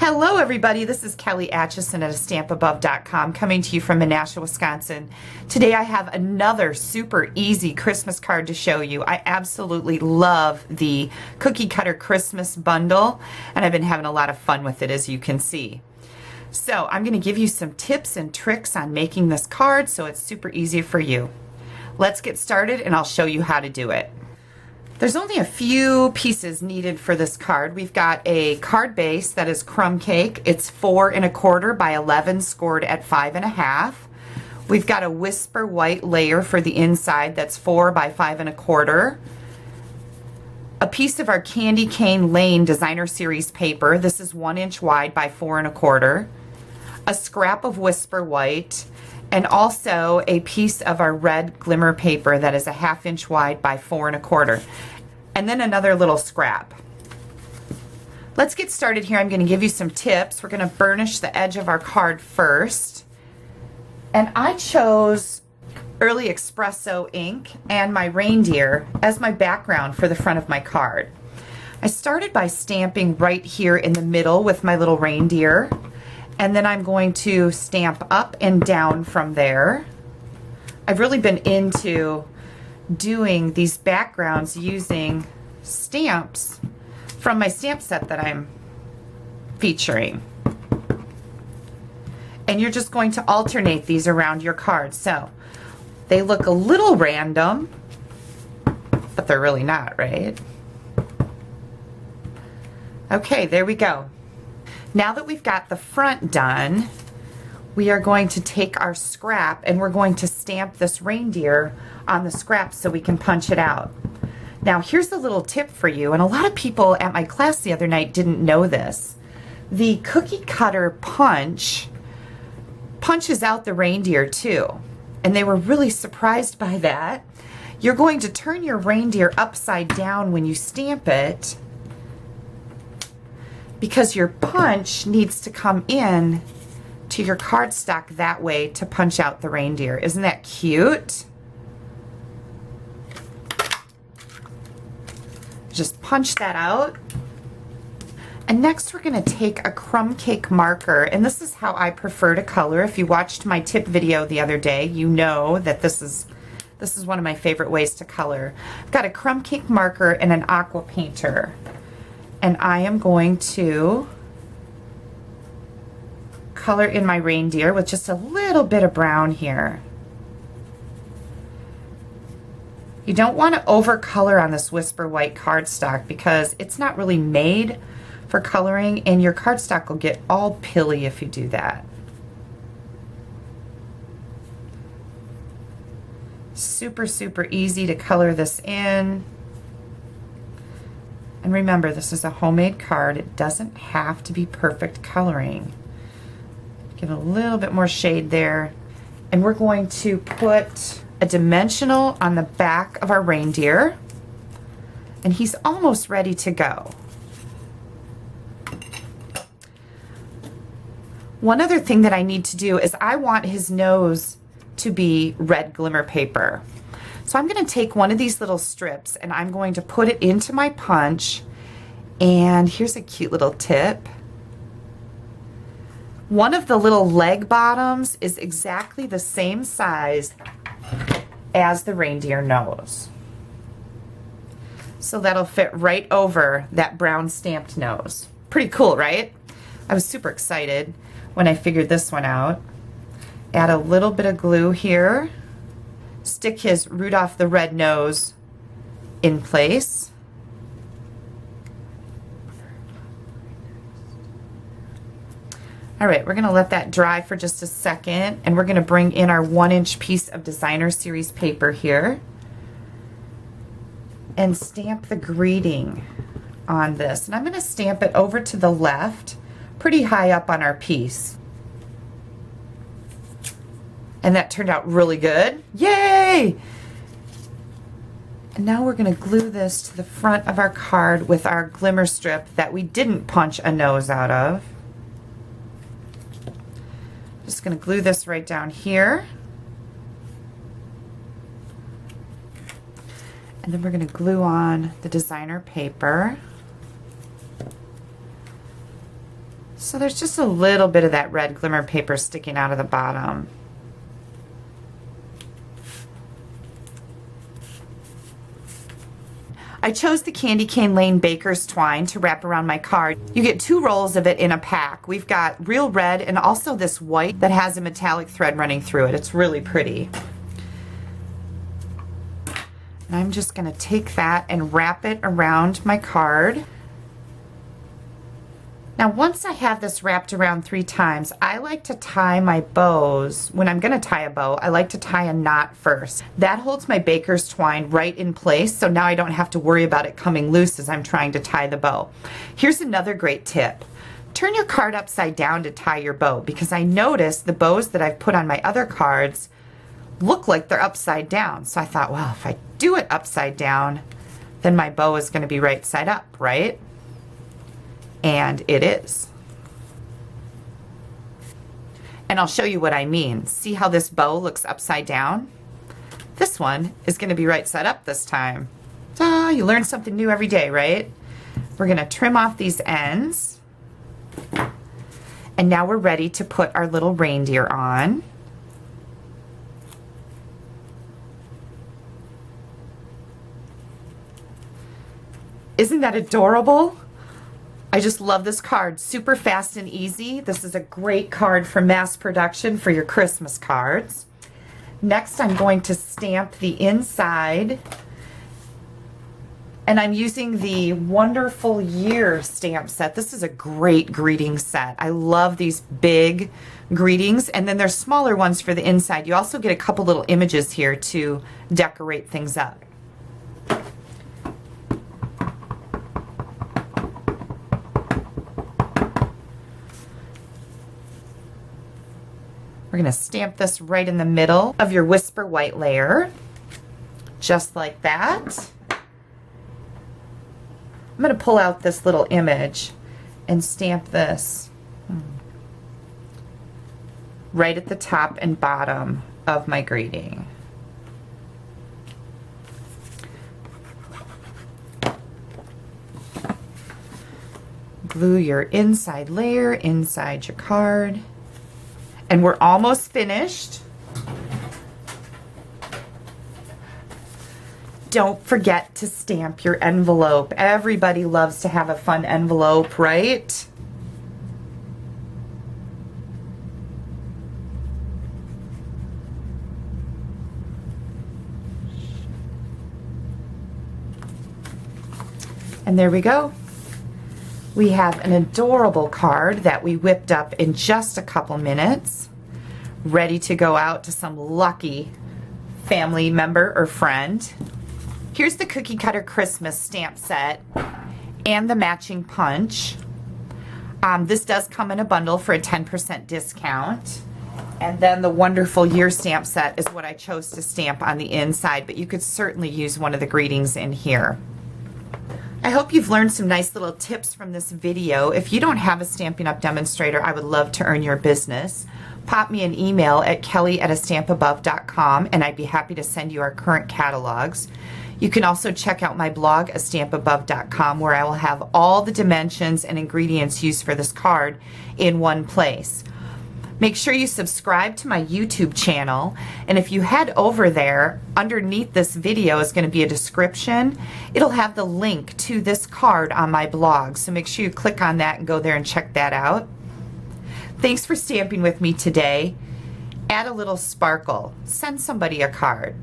Hello everybody, this is Kelly Acheson at AStampAbove.com coming to you from Menasha, Wisconsin. Today I have another super easy Christmas card to show you. I absolutely love the cookie cutter Christmas bundle and I've been having a lot of fun with it, as you can see. So I'm going to give you some tips and tricks on making this card so it's super easy for you. Let's get started and I'll show you how to do it. There's only a few pieces needed for this card. We've got a card base that is crumb cake. It's 4 1/4 by 11 scored at 5 1/2. We've got a whisper white layer for the inside that's 4 by 5 1/4. A piece of our Candy Cane Lane Designer Series paper. This is 1 inch wide by 4 1/4. A scrap of whisper white, and also a piece of our red glimmer paper that is a 1/2 inch wide by 4 1/4, and then another little scrap. Let's get started here. I'm going to give you some tips. We're going to burnish the edge of our card first, and I chose Early Espresso ink and my reindeer as my background for the front of my card. I started by stamping right here in the middle with my little reindeer, and then I'm going to stamp up and down from there. I've really been into doing these backgrounds using stamps from my stamp set that I'm featuring. And you're just going to alternate these around your card. So they look a little random, but they're really not, right? Okay, there we go. Now that we've got the front done, we are going to take our scrap and we're going to stamp this reindeer on the scrap so we can punch it out. Now here's a little tip for you, and a lot of people at my class the other night didn't know this. The cookie cutter punches out the reindeer too, and they were really surprised by that. You're going to turn your reindeer upside down when you stamp it, because your punch needs to come in to your cardstock that way to punch out the reindeer. Isn't that cute? Just punch that out. And next we're going to take a crumb cake marker, and this is how I prefer to color. If you watched my tip video the other day, you know that this is one of my favorite ways to color. I've got a crumb cake marker and an aqua painter. And I am going to color in my reindeer with just a little bit of brown here. You don't want to over color on this whisper white cardstock because it's not really made for coloring, and your cardstock will get all pilly if you do that. Super, super easy to color this in. And remember, this is a homemade card. It doesn't have to be perfect coloring. Give it a little bit more shade there. And we're going to put a dimensional on the back of our reindeer. And he's almost ready to go. One other thing that I need to do is I want his nose to be red glimmer paper. So I'm going to take one of these little strips and I'm going to put it into my punch, and here's a cute little tip. One of the little leg bottoms is exactly the same size as the reindeer nose. So that'll fit right over that brown stamped nose. Pretty cool, right? I was super excited when I figured this one out. Add a little bit of glue here. Stick his Rudolph the Red Nose in place. All right, we're going to let that dry for just a second, and we're going to bring in our 1 inch piece of Designer Series paper here and stamp the greeting on this. And I'm going to stamp it over to the left, pretty high up on our piece. And that turned out really good. Yay! And now we're going to glue this to the front of our card with our glimmer strip that we didn't punch a nose out of. Just going to glue this right down here. And then we're going to glue on the designer paper. So there's just a little bit of that red glimmer paper sticking out of the bottom. I chose the Candy Cane Lane Baker's twine to wrap around my card. You get 2 rolls of it in a pack. We've got real red and also this white that has a metallic thread running through it. It's really pretty. And I'm just going to take that and wrap it around my card. Now once I have this wrapped around 3 times, I like to tie my bows. When I'm going to tie a bow, I like to tie a knot first. That holds my baker's twine right in place, so now I don't have to worry about it coming loose as I'm trying to tie the bow. Here's another great tip. Turn your card upside down to tie your bow, because I notice the bows that I've put on my other cards look like they're upside down. So I thought, well, if I do it upside down, then my bow is going to be right side up, right? And it is. And I'll show you what I mean. See how this bow looks upside down? This one is going to be right side up this time. Ah, you learn something new every day, right? We're going to trim off these ends. And now we're ready to put our little reindeer on. Isn't that adorable? I just love this card. Super fast and easy. This is a great card for mass production for your Christmas cards. Next, I'm going to stamp the inside. And I'm using the Wonderful Year stamp set. This is a great greeting set. I love these big greetings. And then there's smaller ones for the inside. You also get a couple little images here to decorate things up. We're going to stamp this right in the middle of your Whisper White layer, just like that. I'm going to pull out this little image and stamp this right at the top and bottom of my greeting. Glue your inside layer inside your card. And we're almost finished. Don't forget to stamp your envelope. Everybody loves to have a fun envelope, right? And there we go. We have an adorable card that we whipped up in just a couple minutes, ready to go out to some lucky family member or friend. Here's the Cookie Cutter Christmas stamp set and the matching punch. This does come in a bundle for a 10% discount. And then the Wonderful Year stamp set is what I chose to stamp on the inside, but you could certainly use one of the greetings in here. I hope you've learned some nice little tips from this video. If you don't have a Stampin' Up! Demonstrator, I would love to earn your business. Pop me an email at kelly@astampabove.com and I'd be happy to send you our current catalogs. You can also check out my blog, astampabove.com, where I will have all the dimensions and ingredients used for this card in one place. Make sure you subscribe to my YouTube channel, and if you head over there, underneath this video is going to be a description. It'll have the link to this card on my blog, so make sure you click on that and go there and check that out. Thanks for stamping with me today. Add a little sparkle. Send somebody a card.